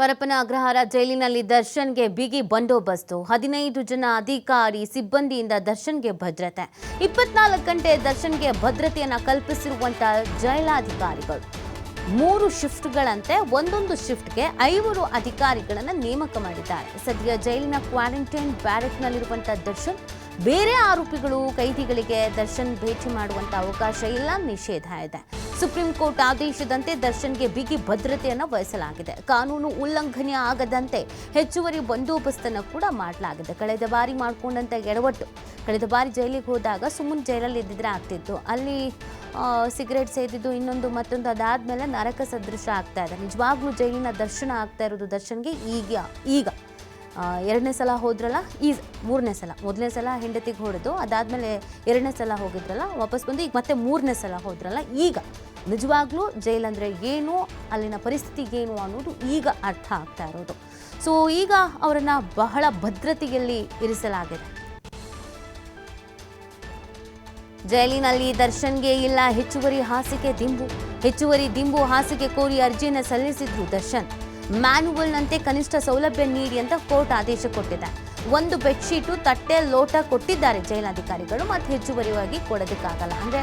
ಪರಪ್ಪನ ಅಗ್ರಹಾರ ಜೈಲಿನಲ್ಲಿ ದರ್ಶನ್ಗೆ ಬಿಗಿ ಬಂದೋಬಸ್ತು 15 ಜನ ಅಧಿಕಾರಿ ಸಿಬ್ಬಂದಿಯಿಂದ ದರ್ಶನ್ಗೆ ಭದ್ರತೆ 24 ಗಂಟೆ ದರ್ಶನ್ಗೆ ಭದ್ರತೆಯನ್ನು ಕಲ್ಪಿಸಿರುವಂತ ಜೈಲಾಧಿಕಾರಿಗಳು 3 ಶಿಫ್ಟ್ಗಳಂತೆ ಒಂದೊಂದು ಶಿಫ್ಟ್ಗೆ 5 ಅಧಿಕಾರಿಗಳನ್ನು ನೇಮಕ ಮಾಡಿದ್ದಾರೆ. ಸದ್ಯ ಜೈಲಿನ ಕ್ವಾರಂಟೈನ್ ಬ್ಯಾರಕ್ನಲ್ಲಿರುವಂತ ದರ್ಶನ್ ಬೇರೆ ಆರೋಪಿಗಳು ಕೈದಿಗಳಿಗೆ ದರ್ಶನ್ ಭೇಟಿ ಮಾಡುವಂತ ಅವಕಾಶ ಇಲ್ಲ, ನಿಷೇಧ ಇದೆ. ಸುಪ್ರೀಂ ಕೋರ್ಟ್ ಆದೇಶದಂತೆ ದರ್ಶನ್ಗೆ ಬಿಗಿ ಭದ್ರತೆಯನ್ನು ವಹಿಸಲಾಗಿದೆ. ಕಾನೂನು ಉಲ್ಲಂಘನೆ ಆಗದಂತೆ ಹೆಚ್ಚುವರಿ ಬಂದೋಬಸ್ತನ್ನು ಕೂಡ ಮಾಡಲಾಗಿದೆ. ಕಳೆದ ಬಾರಿ ಮಾಡಿಕೊಂಡಂತ ಎಡವಟ್ಟು, ಕಳೆದ ಬಾರಿ ಜೈಲಿಗೆ ಹೋದಾಗ ಸುಮ್ಮನೆ ಜೈಲಲ್ಲಿ ಇದ್ದಿದ್ರೆ ಆಗ್ತಿತ್ತು, ಅಲ್ಲಿ ಸಿಗರೇಟ್ ಸೇದಿದ್ದು ಇನ್ನೊಂದು ಮತ್ತೊಂದು, ಅದಾದ್ಮೇಲೆ ನರಕ ಸದೃಶ ಆಗ್ತಾ ಇದೆ. ನಿಜವಾಗ್ಲೂ ಜೈಲಿನ ದರ್ಶನ ಆಗ್ತಾ ಇರೋದು ದರ್ಶನ್ಗೆ ಈಗ ಎರಡನೇ ಸಲ ಹೋದ್ರಲ್ಲ, ಮೂರನೇ ಸಲ, ಮೊದಲನೇ ಸಲ ಹೆಂಡತಿಗೆ ಹೊಡೆದು ಅದಾದ್ಮೇಲೆ ಎರಡನೇ ಸಲ ಹೋಗಿದ್ರಲ್ಲ, ವಾಪಸ್ ಬಂದು ಈಗ ಮತ್ತೆ ಮೂರನೇ ಸಲ ಹೋದ್ರಲ್ಲ, ಈಗ ನಿಜವಾಗ್ಲೂ ಜೈಲಂದ್ರೆ ಏನು, ಅಲ್ಲಿನ ಪರಿಸ್ಥಿತಿ ಏನು ಅನ್ನೋದು ಈಗ ಅರ್ಥ ಆಗ್ತಾ ಇರೋದು. ಸೊ ಈಗ ಅವರನ್ನ ಬಹಳ ಭದ್ರತೆಯಲ್ಲಿ ಇರಿಸಲಾಗಿದೆ. ಜೈಲಿನಲ್ಲಿ ದರ್ಶನ್ಗೆ ಇಲ್ಲ ಹೆಚ್ಚುವರಿ ದಿಂಬು ಹಾಸಿಗೆ ಕೋರಿ ಅರ್ಜಿಯನ್ನು ಸಲ್ಲಿಸಿದ್ರು ದರ್ಶನ್. ಮ್ಯಾನ್ಯುವಲ್ನಂತೆ ಕನಿಷ್ಠ ಸೌಲಭ್ಯ ನೀಡಿ ಅಂತ ಕೋರ್ಟ್ ಆದೇಶ ಕೊಟ್ಟಿದೆ. ಒಂದು ಬೆಡ್ಶೀಟು, ತಟ್ಟೆ, ಲೋಟ ಕೊಟ್ಟಿದ್ದಾರೆ ಜೈಲಾಧಿಕಾರಿಗಳು, ಮತ್ತು ಹೆಚ್ಚುವರಿಯಾಗಿ ಕೊಡೋದಕ್ಕಾಗಲ್ಲ. ಅಂದರೆ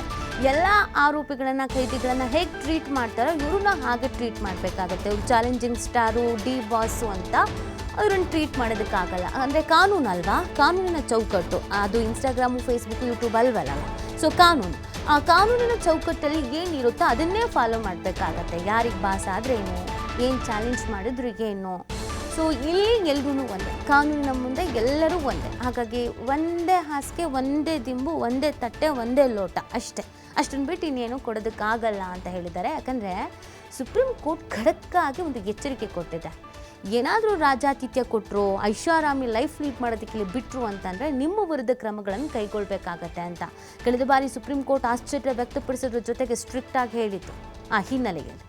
ಎಲ್ಲ ಆರೋಪಿಗಳನ್ನ ಕೈದಿಗಳನ್ನ ಹೇಗೆ ಟ್ರೀಟ್ ಮಾಡ್ತಾರೋ ಇವ್ರನ್ನ ಹಾಗೆ ಟ್ರೀಟ್ ಮಾಡಬೇಕಾಗತ್ತೆ. ಇವ್ರು ಚಾಲೆಂಜಿಂಗ್ ಸ್ಟಾರು, ಡಿ ಬಾಸು ಅಂತ ಅವ್ರನ್ನ ಟ್ರೀಟ್ ಮಾಡೋದಕ್ಕಾಗಲ್ಲ. ಅಂದರೆ ಕಾನೂನು ಅಲ್ವಾ, ಕಾನೂನಿನ ಚೌಕಟ್ಟು ಅದು. ಇನ್ಸ್ಟಾಗ್ರಾಮು, ಫೇಸ್ಬುಕ್, ಯೂಟ್ಯೂಬ್ ಅಲ್ವಲ್ಲ. ಸೊ ಆ ಕಾನೂನಿನ ಚೌಕಟ್ಟಲ್ಲಿ ಏನಿರುತ್ತೋ ಅದನ್ನೇ ಫಾಲೋ ಮಾಡಬೇಕಾಗತ್ತೆ. ಯಾರಿಗೆ ಬಾಸ್ ಆದರೆ ಏನು ಚಾಲೆಂಜ್ ಮಾಡಿದ್ರು ಏನು. ಸೊ ಇಲ್ಲಿ ಎಲ್ಲರೂ ಒಂದೇ, ಕಾನೂನಿನ ಮುಂದೆ ಎಲ್ಲರೂ ಒಂದೇ. ಹಾಗಾಗಿ ಒಂದೇ ಹಾಸಿಗೆ, ಒಂದೇ ದಿಂಬು, ಒಂದೇ ತಟ್ಟೆ, ಒಂದೇ ಲೋಟ, ಅಷ್ಟನ್ನು ಬಿಟ್ಟು ಇನ್ನೇನು ಕೊಡೋದಕ್ಕಾಗಲ್ಲ ಅಂತ ಹೇಳಿದ್ದಾರೆ. ಯಾಕಂದರೆ ಸುಪ್ರೀಂ ಕೋರ್ಟ್ ಖಡಕ್ಕಾಗಿ ಒಂದು ಎಚ್ಚರಿಕೆ ಕೊಟ್ಟಿದೆ. ಏನಾದರೂ ರಾಜಾತಿಥ್ಯ ಕೊಟ್ಟರು, ಐಷಾರಾಮಿ ಲೈಫ್ ಲೀಡ್ ಮಾಡೋದಕ್ಕೆ ಬಿಟ್ಟರು ಅಂತಂದರೆ ನಿಮ್ಮ ವಿರುದ್ಧ ಕ್ರಮಗಳನ್ನು ಕೈಗೊಳ್ಳಬೇಕಾಗತ್ತೆ ಅಂತ ಕಳೆದ ಬಾರಿ ಸುಪ್ರೀಂ ಕೋರ್ಟ್ ಆಶ್ಚರ್ಯ ವ್ಯಕ್ತಪಡಿಸೋದ್ರ ಜೊತೆಗೆ ಸ್ಟ್ರಿಕ್ಟ್ ಆಗಿ ಹೇಳಿತ್ತು. ಆ ಹಿನ್ನೆಲೆಯಲ್ಲಿ